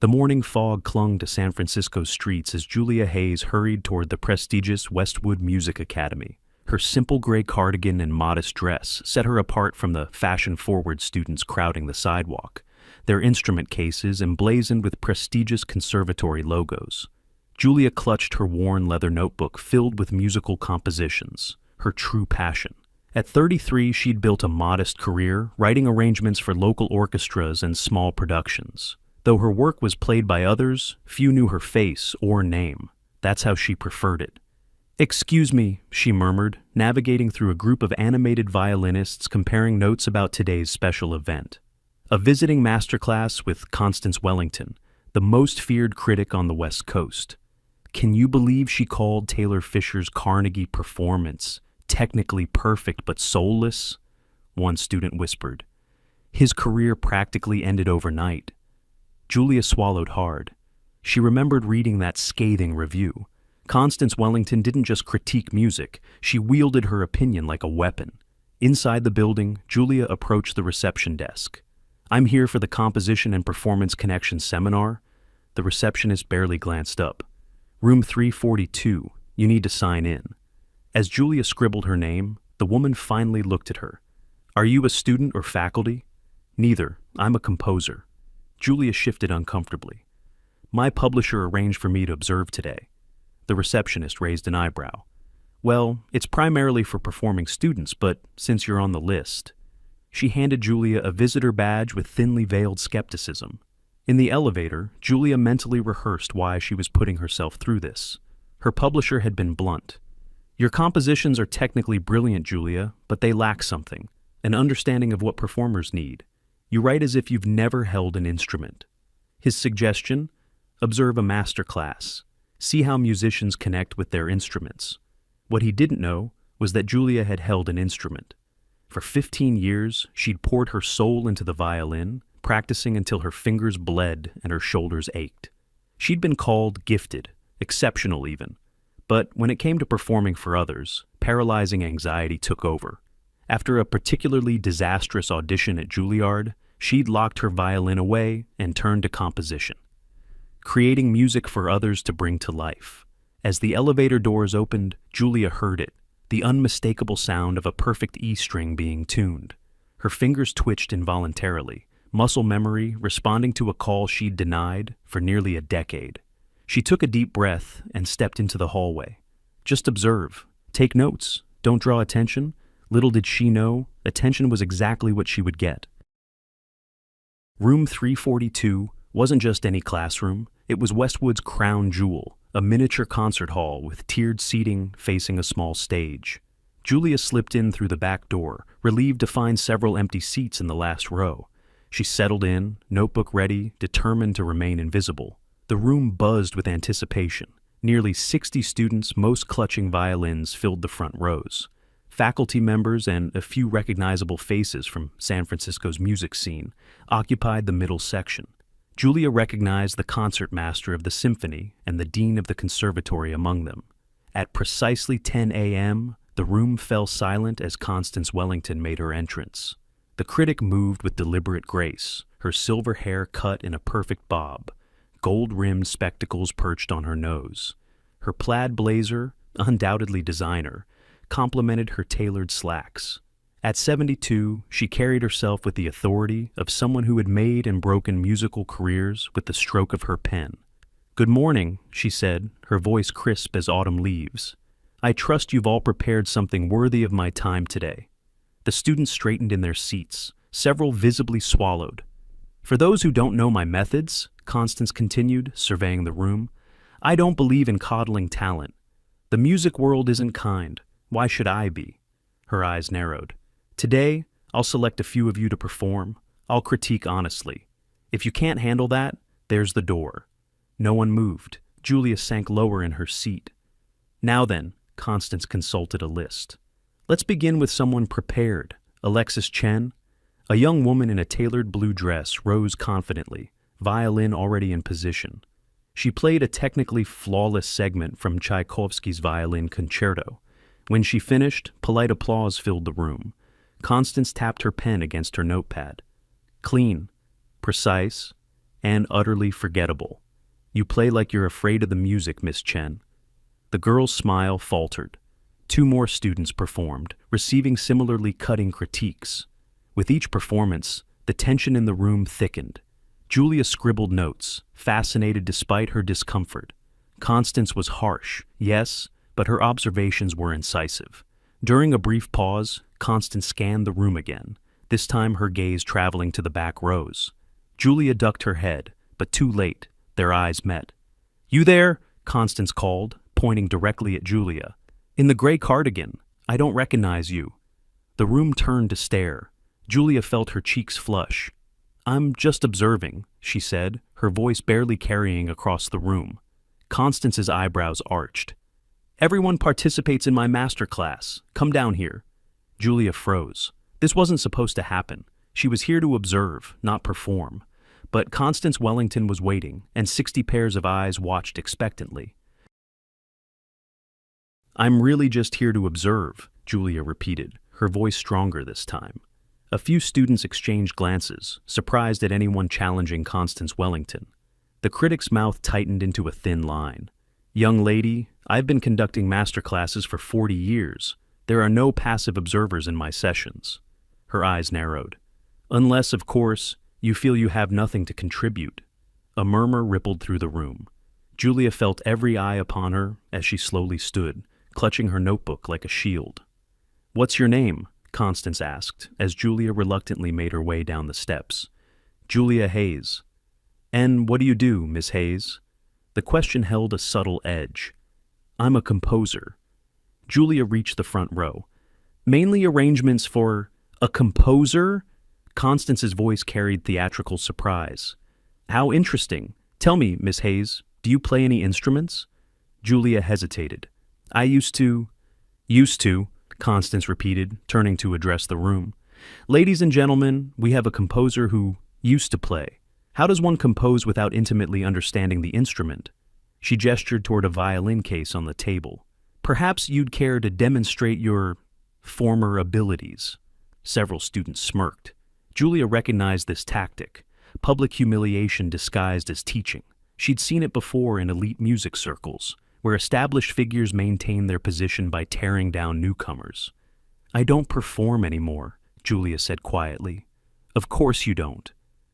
The morning fog clung to San Francisco's streets as Julia Hayes hurried toward the prestigious Westwood Music Academy. Her simple gray cardigan and modest dress set her apart from the fashion-forward students crowding the sidewalk, their instrument cases emblazoned with prestigious conservatory logos. Julia clutched her worn leather notebook filled with musical compositions, her true passion. At 33, she'd built a modest career, writing arrangements for local orchestras and small productions. Though her work was played by others, few knew her face or name. That's how she preferred it. "Excuse me," she murmured, navigating through a group of animated violinists comparing notes about today's special event. A visiting masterclass with Constance Wellington, the most feared critic on the West Coast. Can you believe she called Taylor Fisher's Carnegie performance technically perfect but soulless? One student whispered. His career practically ended overnight. Julia swallowed hard. She remembered reading that scathing review. Constance Wellington didn't just critique music, she wielded her opinion like a weapon. Inside the building, Julia approached the reception desk. "I'm here for the Composition and Performance Connection seminar." The receptionist barely glanced up. "Room 342, you need to sign in." As Julia scribbled her name, the woman finally looked at her. "Are you a student or faculty?" "Neither, I'm a composer." Julia shifted uncomfortably. "My publisher arranged for me to observe today." The receptionist raised an eyebrow. "Well, it's primarily for performing students, but since you're on the list." She handed Julia a visitor badge with thinly veiled skepticism. In the elevator, Julia mentally rehearsed why she was putting herself through this. Her publisher had been blunt. "Your compositions are technically brilliant, Julia, but they lack something, an understanding of what performers need. You write as if you've never held an instrument." His suggestion? Observe a master class. See how musicians connect with their instruments. What he didn't know was that Julia had held an instrument. For 15 years, she'd poured her soul into the violin, practicing until her fingers bled and her shoulders ached. She'd been called gifted, exceptional even. But when it came to performing for others, paralyzing anxiety took over. After a particularly disastrous audition at Juilliard, she'd locked her violin away and turned to composition. Creating music for others to bring to life. As the elevator doors opened, Julia heard it, the unmistakable sound of a perfect E string being tuned. Her fingers twitched involuntarily, muscle memory responding to a call she'd denied for nearly a decade. She took a deep breath and stepped into the hallway. Just observe, take notes, don't draw attention. Little did she know, attention was exactly what she would get. Room 342 wasn't just any classroom, it was Westwood's crown jewel, a miniature concert hall with tiered seating facing a small stage. Julia slipped in through the back door, relieved to find several empty seats in the last row. She settled in, notebook ready, determined to remain invisible. The room buzzed with anticipation. Nearly 60 students, most clutching violins, filled the front rows. Faculty members and a few recognizable faces from San Francisco's music scene occupied the middle section. Julia recognized the concertmaster of the symphony and the dean of the conservatory among them. At precisely 10 a.m., the room fell silent as Constance Wellington made her entrance. The critic moved with deliberate grace, her silver hair cut in a perfect bob, gold-rimmed spectacles perched on her nose. Her plaid blazer, undoubtedly designer, complemented her tailored slacks. At 72, she carried herself with the authority of someone who had made and broken musical careers with the stroke of her pen. "Good morning," she said, her voice crisp as autumn leaves. "I trust you've all prepared something worthy of my time today." The students straightened in their seats, several visibly swallowed. "For those who don't know my methods," Constance continued, surveying the room, "I don't believe in coddling talent. The music world isn't kind. Why should I be?" Her eyes narrowed. "Today, I'll select a few of you to perform. I'll critique honestly. If you can't handle that, there's the door." No one moved. Julia sank lower in her seat. "Now then," Constance consulted a list. "Let's begin with someone prepared. Alexis Chen." A young woman in a tailored blue dress rose confidently, violin already in position. She played a technically flawless segment from Tchaikovsky's Violin Concerto. When she finished, polite applause filled the room. Constance tapped her pen against her notepad. "Clean, precise, and utterly forgettable. You play like you're afraid of the music, Miss Chen." The girl's smile faltered. Two more students performed, receiving similarly cutting critiques. With each performance, the tension in the room thickened. Julia scribbled notes, fascinated despite her discomfort. Constance was harsh, yes, but her observations were incisive. During a brief pause, Constance scanned the room again, this time her gaze traveling to the back rows. Julia ducked her head, but too late. Their eyes met. "You there?" Constance called, pointing directly at Julia. "In the gray cardigan. I don't recognize you." The room turned to stare. Julia felt her cheeks flush. "I'm just observing," she said, her voice barely carrying across the room. Constance's eyebrows arched. "Everyone participates in my master class. Come down here." Julia froze. This wasn't supposed to happen. She was here to observe, not perform. But Constance Wellington was waiting, and 60 pairs of eyes watched expectantly. "I'm really just here to observe," Julia repeated, her voice stronger this time. A few students exchanged glances, surprised at anyone challenging Constance Wellington. The critic's mouth tightened into a thin line. "Young lady, I've been conducting master classes for 40 years. There are no passive observers in my sessions." Her eyes narrowed. "Unless, of course, you feel you have nothing to contribute." A murmur rippled through the room. Julia felt every eye upon her as she slowly stood, clutching her notebook like a shield. "What's your name?" Constance asked, as Julia reluctantly made her way down the steps. "Julia Hayes." "And what do you do, Miss Hayes?" The question held a subtle edge. "I'm a composer." Julia reached the front row. "Mainly arrangements for a composer?" Constance's voice carried theatrical surprise. "How interesting. Tell me, Miss Hayes, do you play any instruments?" Julia hesitated. "I used to." "Used to," Constance repeated, turning to address the room. "Ladies and gentlemen, we have a composer who used to play. How does one compose without intimately understanding the instrument?" She gestured toward a violin case on the table. "Perhaps you'd care to demonstrate your former abilities." Several students smirked. Julia recognized this tactic, public humiliation disguised as teaching. She'd seen it before in elite music circles, where established figures maintained their position by tearing down newcomers. "I don't perform anymore," Julia said quietly. "Of course you don't."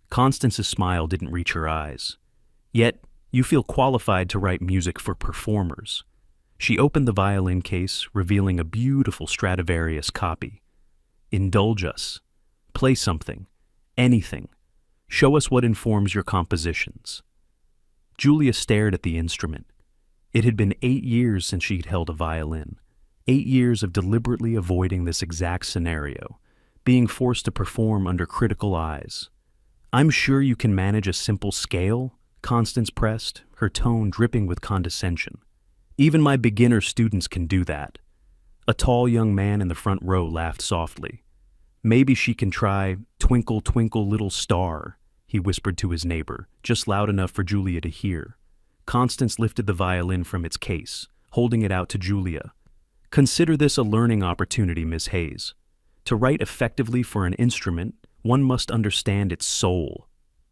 Constance's smile didn't reach her eyes. "Yet, you feel qualified to write music for performers." She opened the violin case, revealing a beautiful Stradivarius copy. "Indulge us. Play something. Anything. Show us what informs your compositions." Julia stared at the instrument. It had been 8 years since she'd held a violin. 8 years of deliberately avoiding this exact scenario, being forced to perform under critical eyes. "I'm sure you can manage a simple scale," Constance pressed, her tone dripping with condescension. "Even my beginner students can do that." A tall young man in the front row laughed softly. "Maybe she can try 'Twinkle, Twinkle, Little Star,'" he whispered to his neighbor, just loud enough for Julia to hear. Constance lifted the violin from its case, holding it out to Julia. "Consider this a learning opportunity, Miss Hayes. To write effectively for an instrument, one must understand its soul."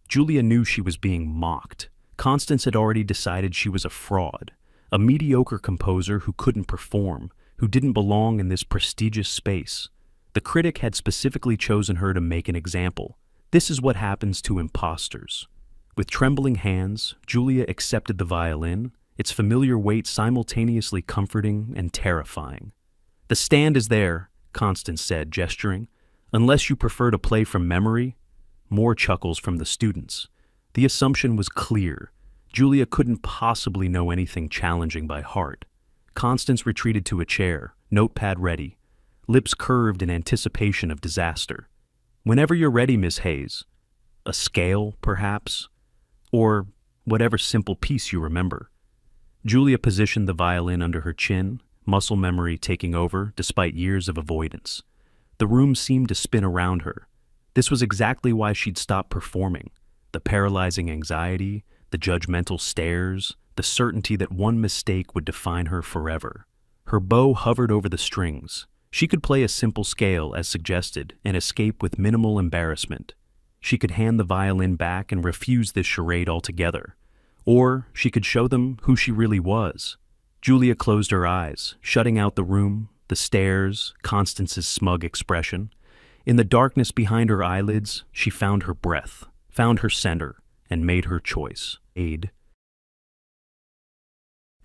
Julia knew she was being mocked. Constance had already decided she was a fraud, a mediocre composer who couldn't perform, who didn't belong in this prestigious space. The critic had specifically chosen her to make an example. This is what happens to imposters. With trembling hands, Julia accepted the violin, its familiar weight simultaneously comforting and terrifying. "The stand is there," Constance said, gesturing. "Unless you prefer to play from memory." More chuckles from the students. The assumption was clear. Julia couldn't possibly know anything challenging by heart. Constance retreated to a chair, notepad ready, lips curved in anticipation of disaster. "Whenever you're ready, Miss Hayes. A scale, perhaps? Or whatever simple piece you remember." Julia positioned the violin under her chin, muscle memory taking over despite years of avoidance. The room seemed to spin around her. This was exactly why she'd stopped performing. The paralyzing anxiety, the judgmental stares, the certainty that one mistake would define her forever. Her bow hovered over the strings. She could play a simple scale as suggested and escape with minimal embarrassment. She could hand the violin back and refuse this charade altogether. Or she could show them who she really was. Julia closed her eyes, shutting out the room, the stairs, Constance's smug expression. In the darkness behind her eyelids, she found her breath, found her center, and made her choice.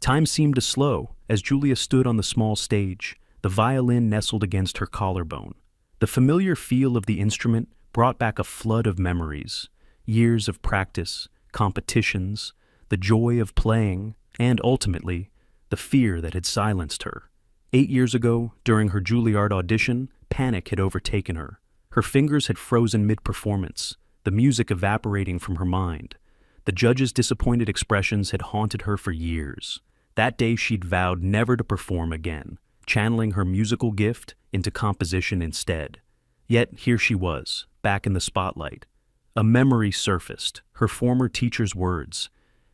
Time seemed to slow as Julia stood on the small stage, the violin nestled against her collarbone. The familiar feel of the instrument brought back a flood of memories, years of practice, competitions, the joy of playing, and ultimately, the fear that had silenced her. 8 years ago, during her Juilliard audition, panic had overtaken her. Her fingers had frozen mid-performance, the music evaporating from her mind. The judges' disappointed expressions had haunted her for years. That day she'd vowed never to perform again, channeling her musical gift into composition instead. Yet here she was, back in the spotlight. A memory surfaced, her former teacher's words.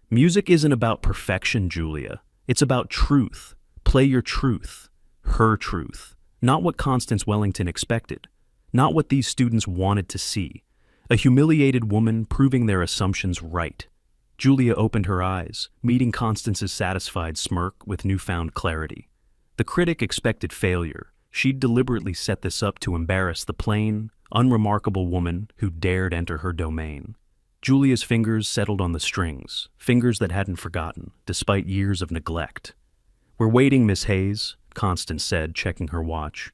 "Music isn't about perfection, Julia. It's about truth. Play your truth. Her truth. Not what Constance Wellington expected. Not what these students wanted to see. A humiliated woman proving their assumptions right." Julia opened her eyes, meeting Constance's satisfied smirk with newfound clarity. The critic expected failure. She'd deliberately set this up to embarrass the plain, unremarkable woman who dared enter her domain. Julia's fingers settled on the strings, fingers that hadn't forgotten, despite years of neglect. "We're waiting, Miss Hayes," Constance said, checking her watch.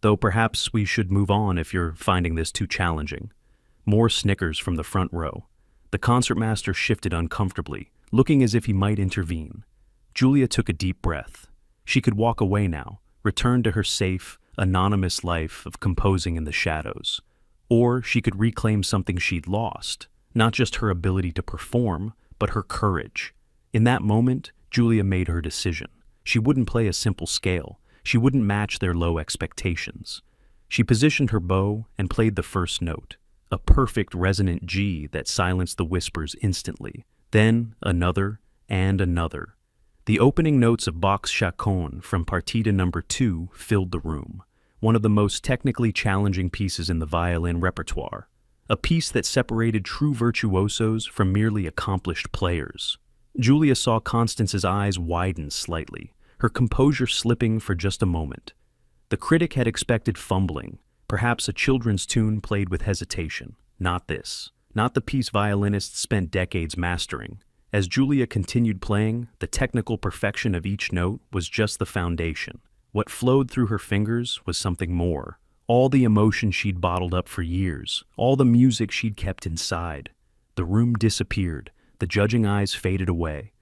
"Though perhaps we should move on if you're finding this too challenging." More snickers from the front row. The concertmaster shifted uncomfortably, looking as if he might intervene. Julia took a deep breath. She could walk away now, return to her safe, anonymous life of composing in the shadows. Or she could reclaim something she'd lost, not just her ability to perform, but her courage. In that moment, Julia made her decision. She wouldn't play a simple scale. She wouldn't match their low expectations. She positioned her bow and played the first note, a perfect resonant G that silenced the whispers instantly. Then another and another. The opening notes of Bach's Chaconne from Partita No. 2 filled the room, one of the most technically challenging pieces in the violin repertoire, a piece that separated true virtuosos from merely accomplished players. Julia saw Constance's eyes widen slightly, her composure slipping for just a moment. The critic had expected fumbling, perhaps a children's tune played with hesitation. Not this. Not the piece violinists spent decades mastering. As Julia continued playing, the technical perfection of each note was just the foundation. What flowed through her fingers was something more. All the emotion she'd bottled up for years, all the music she'd kept inside. The room disappeared, the judging eyes faded away.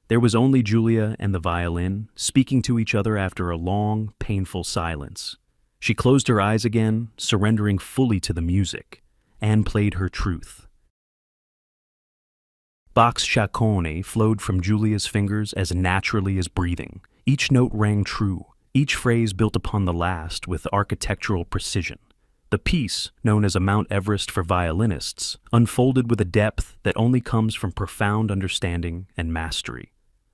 There was only Julia and the violin, speaking to each other after a long, painful silence. She closed her eyes again, surrendering fully to the music, and played her truth. Bach's Chaconne flowed from Julia's fingers as naturally as breathing. Each note rang true, each phrase built upon the last with architectural precision. The piece, known as a Mount Everest for violinists, unfolded with a depth that only comes from profound understanding and mastery.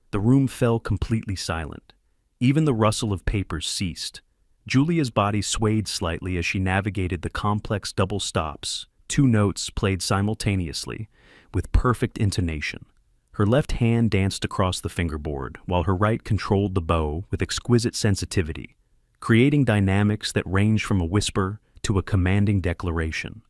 The room fell completely silent. Even the rustle of papers ceased. Julia's body swayed slightly as she navigated the complex double stops, 2 notes played simultaneously, with perfect intonation. Her left hand danced across the fingerboard, while her right controlled the bow with exquisite sensitivity, creating dynamics that ranged from a whisper to a commanding declaration.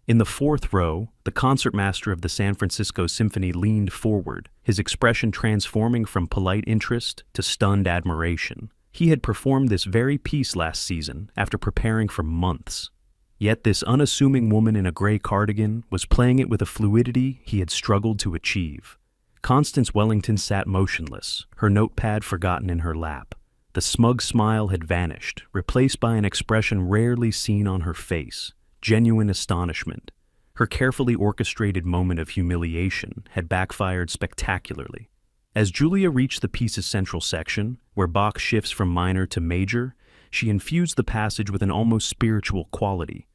In the 4th row, the concertmaster of the San Francisco Symphony leaned forward, his expression transforming from polite interest to stunned admiration. He had performed this very piece last season after preparing for months. Yet this unassuming woman in a gray cardigan was playing it with a fluidity he had struggled to achieve. Constance Wellington sat motionless, her notepad forgotten in her lap. The smug smile had vanished, replaced by an expression rarely seen on her face, genuine astonishment. Her carefully orchestrated moment of humiliation had backfired spectacularly. As Julia reached the piece's central section, where Bach shifts from minor to major, she infused the passage with an almost spiritual quality.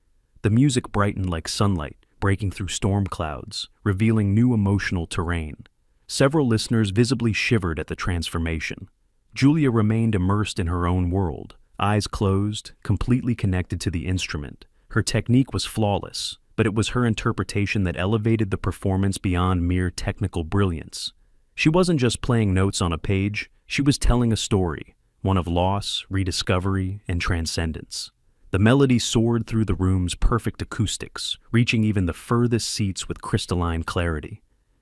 The music brightened like sunlight, breaking through storm clouds, revealing new emotional terrain. Several listeners visibly shivered at the transformation. Julia remained immersed in her own world, eyes closed, completely connected to the instrument. Her technique was flawless, but it was her interpretation that elevated the performance beyond mere technical brilliance. She wasn't just playing notes on a page, she was telling a story, one of loss, rediscovery, and transcendence. The melody soared through the room's perfect acoustics, reaching even the furthest seats with crystalline clarity.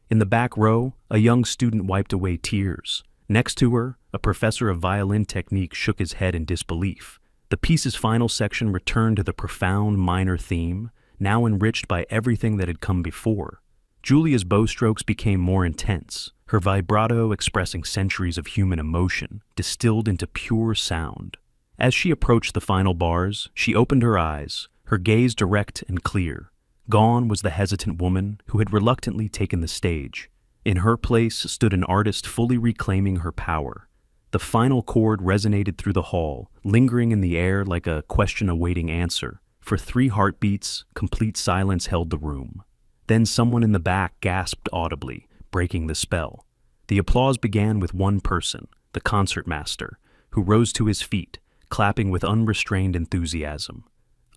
In the back row, a young student wiped away tears. Next to her, a professor of violin technique shook his head in disbelief. The piece's final section returned to the profound minor theme, now enriched by everything that had come before. Julia's bow strokes became more intense, her vibrato expressing centuries of human emotion, distilled into pure sound. As she approached the final bars, she opened her eyes, her gaze direct and clear. Gone was the hesitant woman who had reluctantly taken the stage. In her place stood an artist fully reclaiming her power. The final chord resonated through the hall, lingering in the air like a question awaiting answer. For 3 heartbeats, complete silence held the room. Then someone in the back gasped audibly, breaking the spell. The applause began with one person, the concertmaster, who rose to his feet, clapping with unrestrained enthusiasm.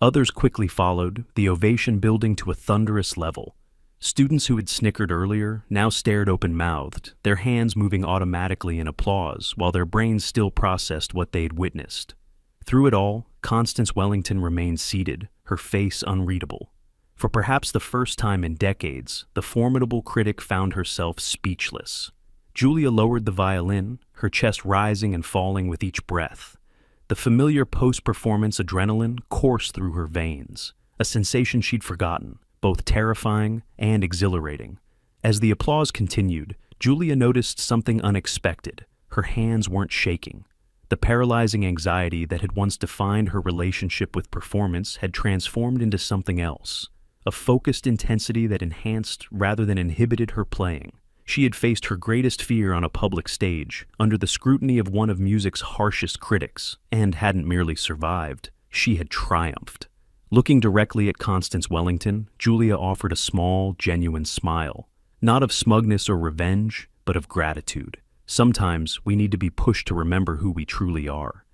Others quickly followed, the ovation building to a thunderous level. Students who had snickered earlier now stared open-mouthed, their hands moving automatically in applause while their brains still processed what they had witnessed. Through it all, Constance Wellington remained seated, her face unreadable. For perhaps the first time in decades, the formidable critic found herself speechless. Julia lowered the violin, her chest rising and falling with each breath. The familiar post-performance adrenaline coursed through her veins, a sensation she'd forgotten, both terrifying and exhilarating. As the applause continued, Julia noticed something unexpected. Her hands weren't shaking. The paralyzing anxiety that had once defined her relationship with performance had transformed into something else, a focused intensity that enhanced rather than inhibited her playing. She had faced her greatest fear on a public stage, under the scrutiny of one of music's harshest critics, and hadn't merely survived, she had triumphed. Looking directly at Constance Wellington, Julia offered a small, genuine smile, not of smugness or revenge, but of gratitude. Sometimes we need to be pushed to remember who we truly are.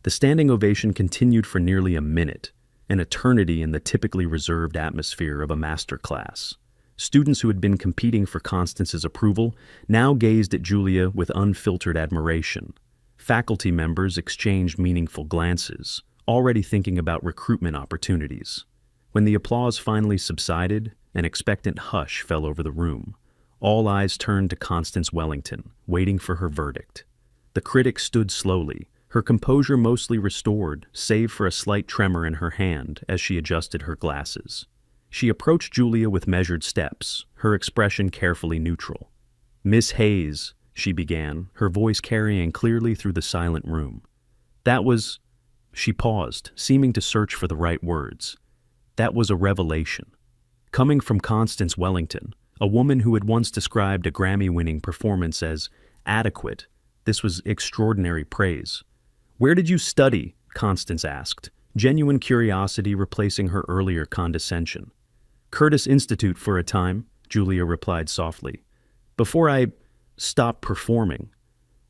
The standing ovation continued for nearly a minute, an eternity in the typically reserved atmosphere of a master class. Students who had been competing for Constance's approval now gazed at Julia with unfiltered admiration. Faculty members exchanged meaningful glances, already thinking about recruitment opportunities. When the applause finally subsided, an expectant hush fell over the room. All eyes turned to Constance Wellington, waiting for her verdict. The critic stood slowly, her composure mostly restored, save for a slight tremor in her hand as she adjusted her glasses. She approached Julia with measured steps, her expression carefully neutral. "Miss Hayes," she began, her voice carrying clearly through the silent room. "That was—" She paused, seeming to search for the right words. "That was a revelation." Coming from Constance Wellington, a woman who had once described a Grammy-winning performance as adequate, this was extraordinary praise. "Where did you study?" Constance asked, genuine curiosity replacing her earlier condescension. "Curtis Institute for a time," Julia replied softly. "Before I stopped performing."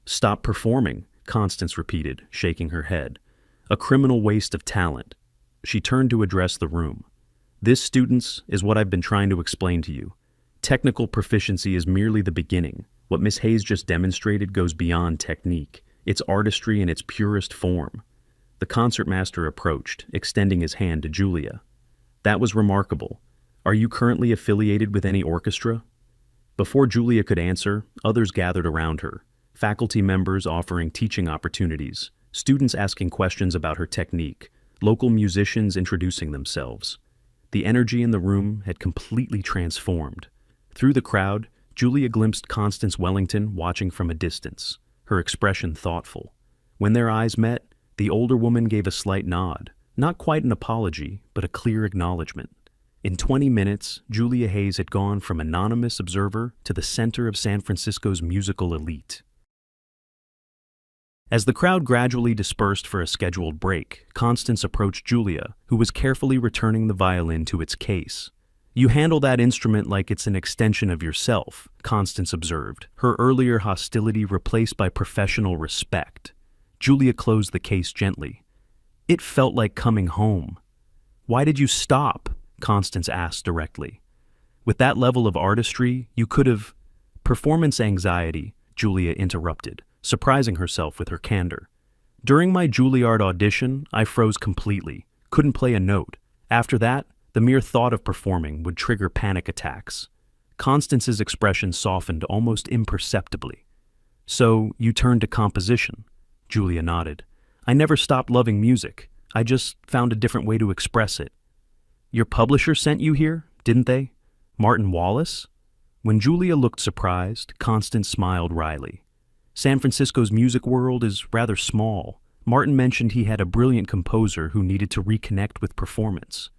"Stop performing," Constance repeated, shaking her head. "A criminal waste of talent." She turned to address the room. "This, students, is what I've been trying to explain to you. Technical proficiency is merely the beginning. What Miss Hayes just demonstrated goes beyond technique. It's artistry in its purest form." The concertmaster approached, extending his hand to Julia. "That was remarkable. Are you currently affiliated with any orchestra?" Before Julia could answer, others gathered around her, faculty members offering teaching opportunities, students asking questions about her technique, local musicians introducing themselves. The energy in the room had completely transformed. Through the crowd, Julia glimpsed Constance Wellington watching from a distance, her expression thoughtful. When their eyes met, the older woman gave a slight nod, not quite an apology, but a clear acknowledgement. In 20 minutes, Julia Hayes had gone from anonymous observer to the center of San Francisco's musical elite. As the crowd gradually dispersed for a scheduled break, Constance approached Julia, who was carefully returning the violin to its case. "You handle that instrument like it's an extension of yourself," Constance observed, her earlier hostility replaced by professional respect. Julia closed the case gently. "It felt like coming home." Why did you stop? Constance asked directly. With that level of artistry, you could have... Performance anxiety, Julia interrupted, surprising herself with her candor. During my Juilliard audition, I froze completely, couldn't play a note. After that, the mere thought of performing would trigger panic attacks. Constance's expression softened almost imperceptibly. So, you turned to composition? Julia nodded. I never stopped loving music. I just found a different way to express it. Your publisher sent you here, didn't they? Martin Wallace? When Julia looked surprised, Constance smiled wryly. San Francisco's music world is rather small. Martin mentioned he had a brilliant composer who needed to reconnect with performance.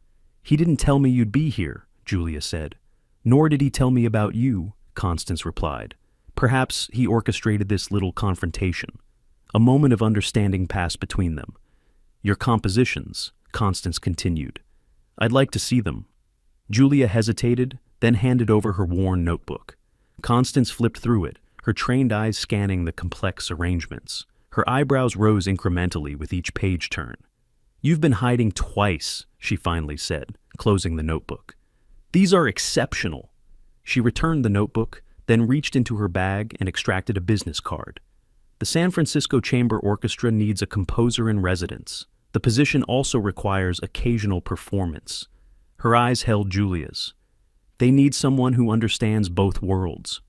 He didn't tell me you'd be here, Julia said. Nor did he tell me about you, Constance replied. Perhaps he orchestrated this little confrontation. A moment of understanding passed between them. Your compositions, Constance continued. I'd like to see them. Julia hesitated, then handed over her worn notebook. Constance flipped through it, her trained eyes scanning the complex arrangements. Her eyebrows rose incrementally with each page turn. You've been hiding twice, she finally said, closing the notebook. These are exceptional. She returned the notebook, then reached into her bag and extracted a business card. The San Francisco Chamber Orchestra needs a composer in residence. The position also requires occasional performance. Her eyes held Julia's. They need someone who understands both worlds.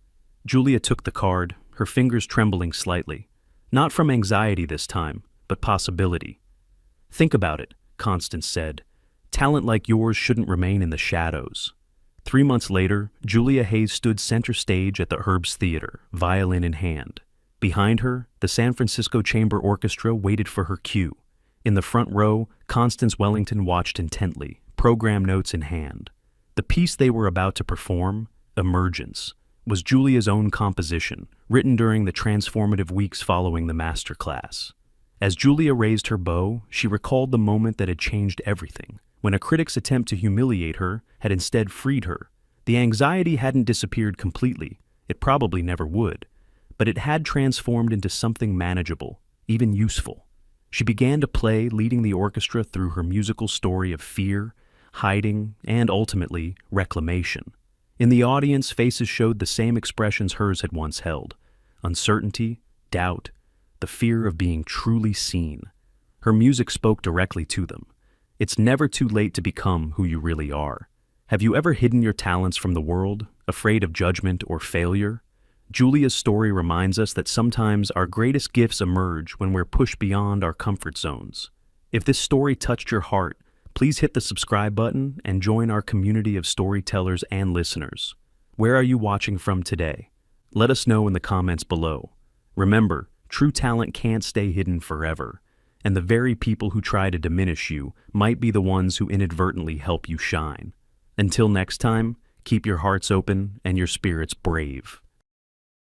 Julia took the card, her fingers trembling slightly. Not from anxiety this time, but possibility. Think about it, Constance said. Talent like yours shouldn't remain in the shadows. 3 months later, Julia Hayes stood center stage at the Herbst Theater, violin in hand. Behind her, the San Francisco Chamber Orchestra waited for her cue. In the front row, Constance Wellington watched intently, program notes in hand. The piece they were about to perform, Emergence, was Julia's own composition, written during the transformative weeks following the master class. As Julia raised her bow, she recalled the moment that had changed everything, when a critic's attempt to humiliate her had instead freed her. The anxiety hadn't disappeared completely, it probably never would, but it had transformed into something manageable, even useful. She began to play, leading the orchestra through her musical story of fear, hiding, and ultimately, reclamation. In the audience, faces showed the same expressions hers had once held: uncertainty, doubt, the fear of being truly seen. Her music spoke directly to them. It's never too late to become who you really are. Have you ever hidden your talents from the world, afraid of judgment or failure? Julia's story reminds us that sometimes our greatest gifts emerge when we're pushed beyond our comfort zones. If this story touched your heart, please hit the subscribe button and join our community of storytellers and listeners. Where are you watching from today? Let us know in the comments below. Remember, true talent can't stay hidden forever, and the very people who try to diminish you might be the ones who inadvertently help you shine. Until next time, keep your hearts open and your spirits brave.